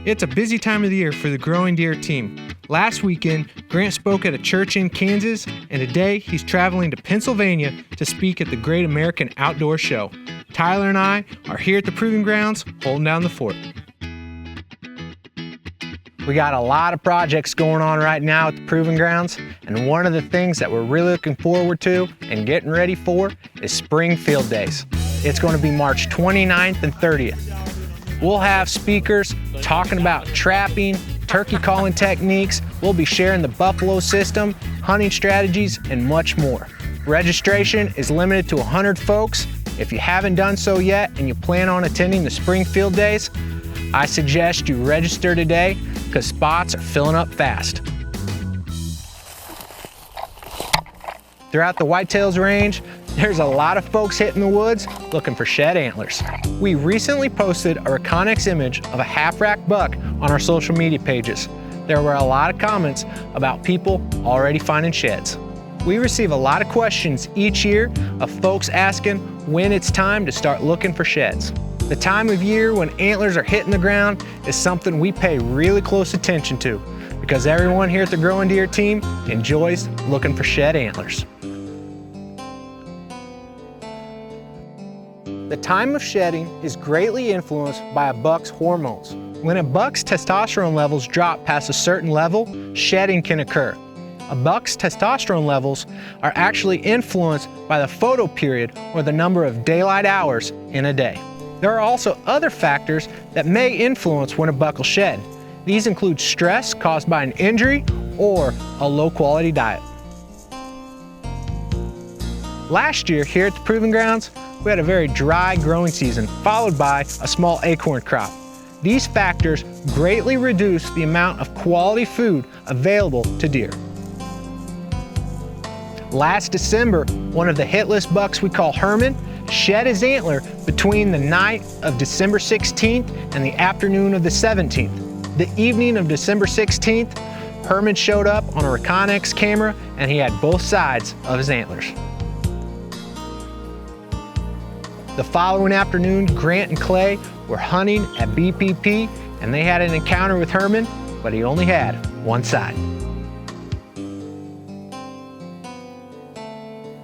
It's a busy time of the year for the Growing Deer team. Last weekend, Grant spoke at a church in Kansas, and today he's traveling to Pennsylvania to speak at the Great American Outdoor Show. Tyler and I are here at the Proving Grounds holding down the fort. We got a lot of projects going on right now at the Proving Grounds, and one of the things that we're really looking forward to and getting ready for is Spring Field Days. It's going to be March 29th and 30th. We'll have speakers talking about trapping, turkey calling techniques, we'll be sharing the buffalo system, hunting strategies, and much more. Registration is limited to 100 folks. If you haven't done so yet and you plan on attending the Spring Field Days, I suggest you register today because spots are filling up fast. Throughout the Whitetails range, there's a lot of folks hitting the woods looking for shed antlers. We recently posted a Reconnex image of a half-rack buck on our social media pages. There were a lot of comments about people already finding sheds. We receive a lot of questions each year of folks asking when it's time to start looking for sheds. The time of year when antlers are hitting the ground is something we pay really close attention to because everyone here at the Growing Deer team enjoys looking for shed antlers. The time of shedding is greatly influenced by a buck's hormones. When a buck's testosterone levels drop past a certain level, shedding can occur. A buck's testosterone levels are actually influenced by the photo period or the number of daylight hours in a day. There are also other factors that may influence when a buck will shed. These include stress caused by an injury or a low-quality diet. Last year here at the Proving Grounds, we had a very dry growing season followed by a small acorn crop. These factors greatly reduce the amount of quality food available to deer. Last December, one of the hitless bucks we call Herman shed his antler between the night of December 16th and the afternoon of the 17th. The evening of December 16th, Herman showed up on a Reconnex camera and he had both sides of his antlers. The following afternoon, Grant and Clay were hunting at BPP and they had an encounter with Herman, but he only had one side.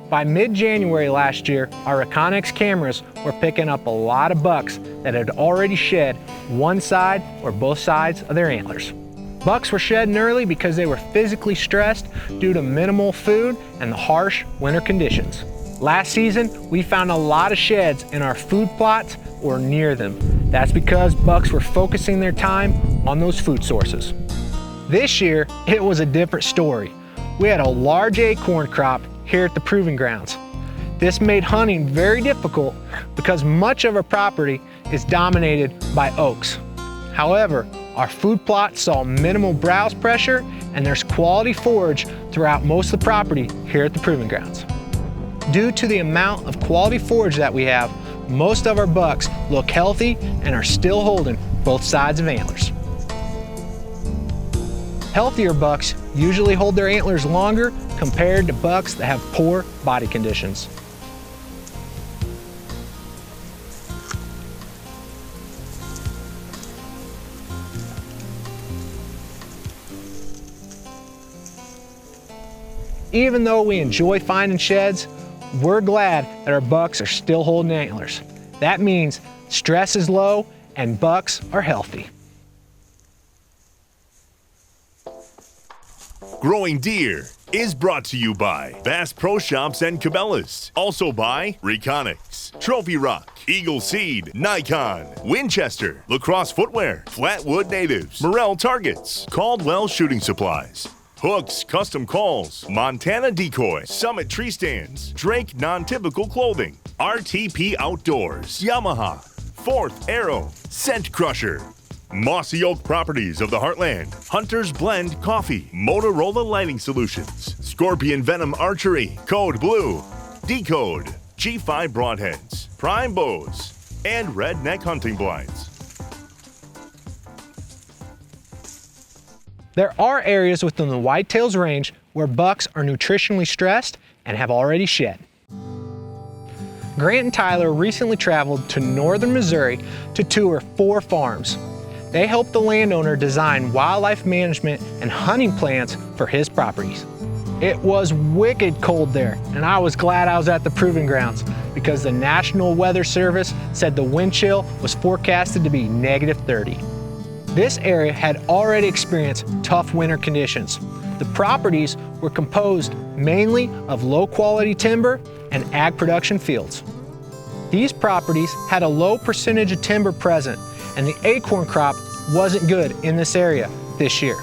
By mid-January last year, our Reconnex cameras were picking up a lot of bucks that had already shed one side or both sides of their antlers. Bucks were shedding early because they were physically stressed due to minimal food and the harsh winter conditions. Last season, we found a lot of sheds in our food plots or near them. That's because bucks were focusing their time on those food sources. This year, it was a different story. We had a large acorn crop here at the Proving Grounds. This made hunting very difficult because much of our property is dominated by oaks. However, our food plot saw minimal browse pressure and there's quality forage throughout most of the property here at the Proving Grounds. Due to the amount of quality forage that we have, most of our bucks look healthy and are still holding both sides of antlers. Healthier bucks usually hold their antlers longer compared to bucks that have poor body conditions. Even though we enjoy finding sheds, we're glad that our bucks are still holding antlers. That means stress is low and bucks are healthy. Growing Deer is brought to you by Bass Pro Shops and Cabela's. Also by Reconnex, Trophy Rock, Eagle Seed, Nikon, Winchester, Lacrosse Footwear, Flatwood Natives, Morel Targets, Caldwell Shooting Supplies, Hooks Custom Calls, Montana Decoy, Summit Tree Stands, Drake Non-Typical Clothing, RTP Outdoors, Yamaha, Fourth Arrow, Scent Crusher, Mossy Oak Properties of the Heartland, Hunter's Blend Coffee, Motorola Lighting Solutions, Scorpion Venom Archery, Code Blue, Decode, G5 Broadheads, Prime Bows, and Redneck Hunting Blinds. There are areas within the Whitetails range where bucks are nutritionally stressed and have already shed. Grant and Tyler recently traveled to northern Missouri to tour 4 farms. They helped the landowner design wildlife management and hunting plans for his properties. It was wicked cold there, and I was glad I was at the proving grounds because the National Weather Service said the wind chill was forecasted to be -30. This area had already experienced tough winter conditions. The properties were composed mainly of low-quality timber and ag production fields. These properties had a low percentage of timber present, and the acorn crop wasn't good in this area this year.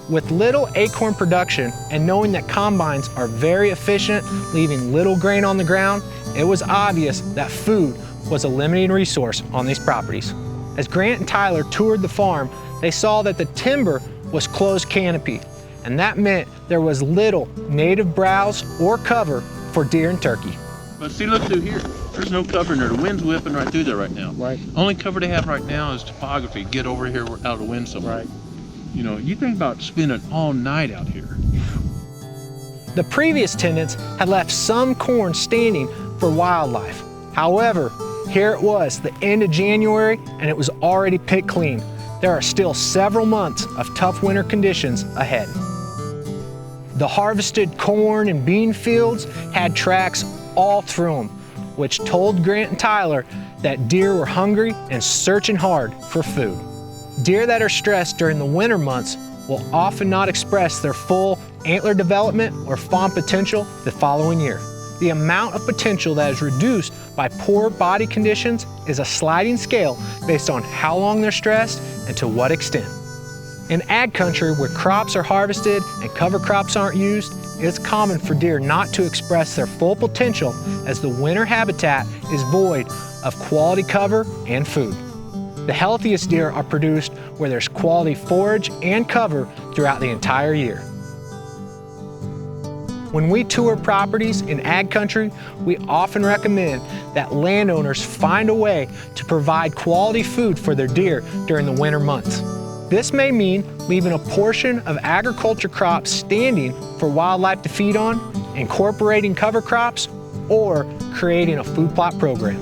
With little acorn production and knowing that combines are very efficient, leaving little grain on the ground, it was obvious that food was a limiting resource on these properties. As Grant and Tyler toured the farm, they saw that the timber was closed canopy, and that meant there was little native browse or cover for deer and turkey. But see, look through here. There's no cover in there. The wind's whipping right through there right now. Right. Only cover they have right now is topography. Get over here out of the wind somewhere. Right. You know, you think about spending all night out here. The previous tenants had left some corn standing for wildlife. However, here it was, the end of January, and it was already picked clean. There are still several months of tough winter conditions ahead. The harvested corn and bean fields had tracks all through them, which told Grant and Tyler that deer were hungry and searching hard for food. Deer that are stressed during the winter months will often not express their full antler development or fawn potential the following year. The amount of potential that is reduced by poor body conditions is a sliding scale based on how long they're stressed and to what extent. In ag country where crops are harvested and cover crops aren't used, it's common for deer not to express their full potential as the winter habitat is void of quality cover and food. The healthiest deer are produced where there's quality forage and cover throughout the entire year. When we tour properties in ag country, we often recommend that landowners find a way to provide quality food for their deer during the winter months. This may mean leaving a portion of agriculture crops standing for wildlife to feed on, incorporating cover crops, or creating a food plot program.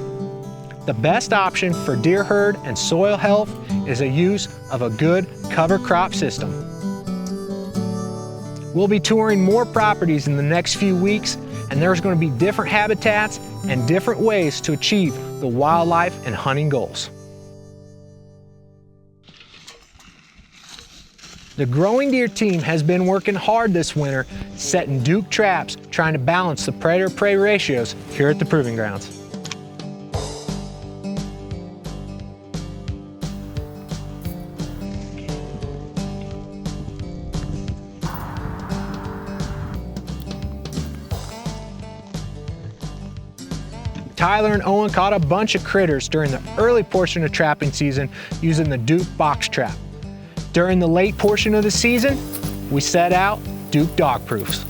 The best option for deer herd and soil health is a use of a good cover crop system. We'll be touring more properties in the next few weeks, and there's going to be different habitats and different ways to achieve the wildlife and hunting goals. The Growing Deer team has been working hard this winter, setting Duke traps, trying to balance the predator-prey ratios here at the Proving Grounds. Tyler and Owen caught a bunch of critters during the early portion of trapping season using the Duke box trap. During the late portion of the season, we set out Duke dog proofs.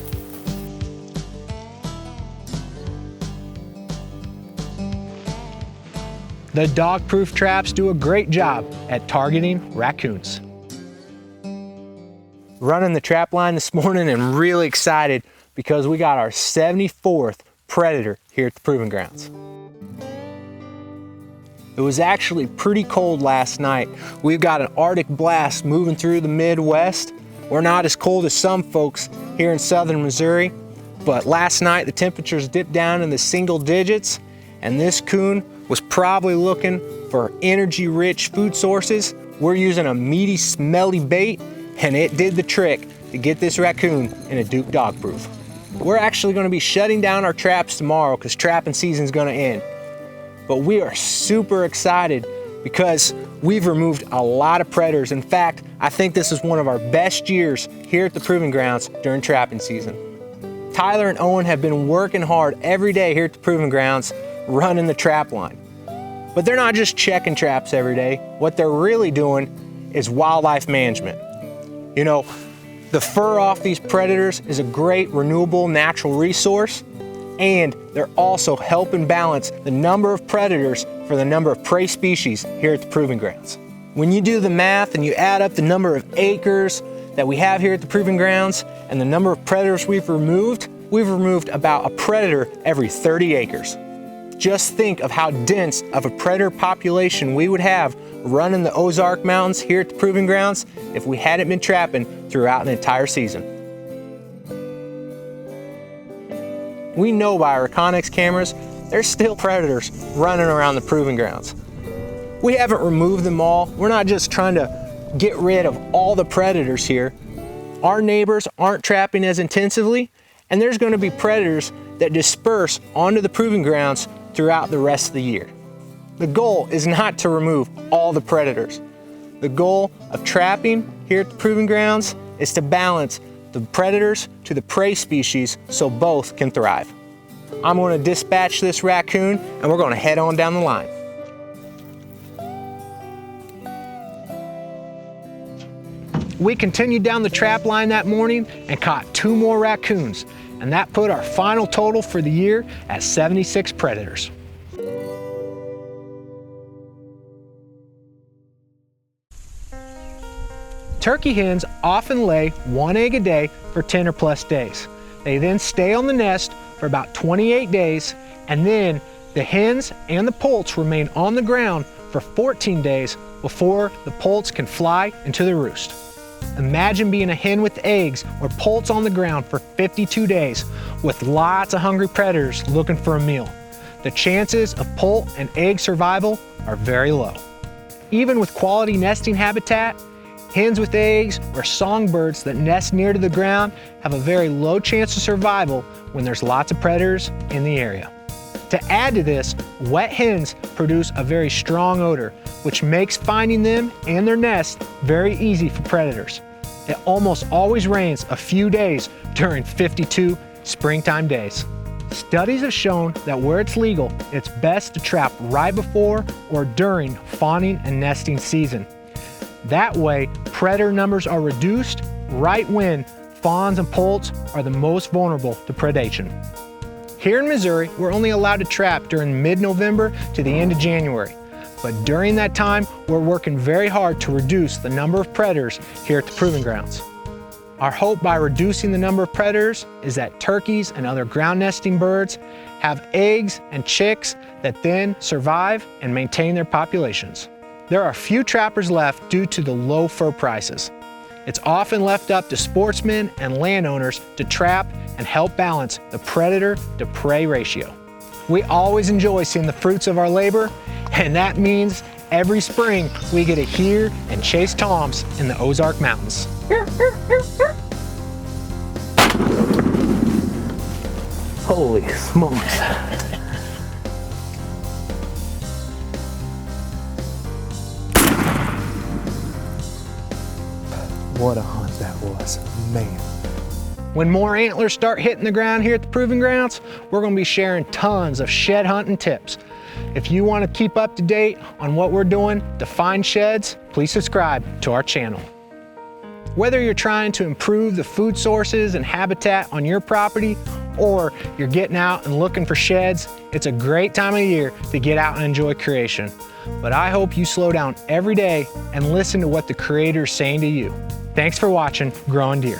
The dog proof traps do a great job at targeting raccoons. Running the trap line this morning and really excited because we got our 74th predator here at the Proving Grounds. It was actually pretty cold last night. We've got an Arctic blast moving through the Midwest. We're not as cold as some folks here in southern Missouri, but last night the temperatures dipped down in the single digits, and this coon was probably looking for energy-rich food sources. We're using a meaty, smelly bait, and it did the trick to get this raccoon in a Duke dog proof. We're actually going to be shutting down our traps tomorrow because trapping season's going to end. But we are super excited because we've removed a lot of predators. In fact, I think this is one of our best years here at the Proving Grounds during trapping season. Tyler and Owen have been working hard every day here at the Proving Grounds running the trap line. But they're not just checking traps every day. What they're really doing is wildlife management. You know, the fur off these predators is a great renewable natural resource, and they're also helping balance the number of predators for the number of prey species here at the Proving Grounds. When you do the math and you add up the number of acres that we have here at the Proving Grounds and the number of predators we've removed about a predator every 30 acres. Just think of how dense of a predator population we would have running the Ozark Mountains here at the Proving Grounds if we hadn't been trapping throughout an entire season. We know by our Connex cameras, there's still predators running around the Proving Grounds. We haven't removed them all. We're not just trying to get rid of all the predators here. Our neighbors aren't trapping as intensively, and there's going to be predators that disperse onto the Proving Grounds throughout the rest of the year. The goal is not to remove all the predators. The goal of trapping here at the Proving Grounds is to balance the predators to the prey species so both can thrive. I'm going to dispatch this raccoon and we're going to head on down the line. We continued down the trap line that morning and caught 2 more raccoons, and that put our final total for the year at 76 predators. Turkey hens often lay 1 egg a day for 10 or plus days. They then stay on the nest for about 28 days, and then the hens and the poults remain on the ground for 14 days before the poults can fly into the roost. Imagine being a hen with eggs or poults on the ground for 52 days with lots of hungry predators looking for a meal. The chances of poult and egg survival are very low. Even with quality nesting habitat, hens with eggs or songbirds that nest near to the ground have a very low chance of survival when there's lots of predators in the area. To add to this, wet hens produce a very strong odor, which makes finding them and their nest very easy for predators. It almost always rains a few days during 52 springtime days. Studies have shown that where it's legal, it's best to trap right before or during fawning and nesting season. That way, predator numbers are reduced right when fawns and poults are the most vulnerable to predation. Here in Missouri, we're only allowed to trap during mid-November to the end of January. But during that time, we're working very hard to reduce the number of predators here at the Proving Grounds. Our hope by reducing the number of predators is that turkeys and other ground nesting birds have eggs and chicks that then survive and maintain their populations. There are few trappers left due to the low fur prices. It's often left up to sportsmen and landowners to trap and help balance the predator to prey ratio. We always enjoy seeing the fruits of our labor, and that means every spring we get to hear and chase toms in the Ozark Mountains. Holy smokes. What a hunt that was, man. When more antlers start hitting the ground here at the Proving Grounds, we're gonna be sharing tons of shed hunting tips. If you wanna keep up to date on what we're doing to find sheds, please subscribe to our channel. Whether you're trying to improve the food sources and habitat on your property, or you're getting out and looking for sheds, it's a great time of year to get out and enjoy creation. But I hope you slow down every day and listen to what the Creator is saying to you. Thanks for watching Growing Deer.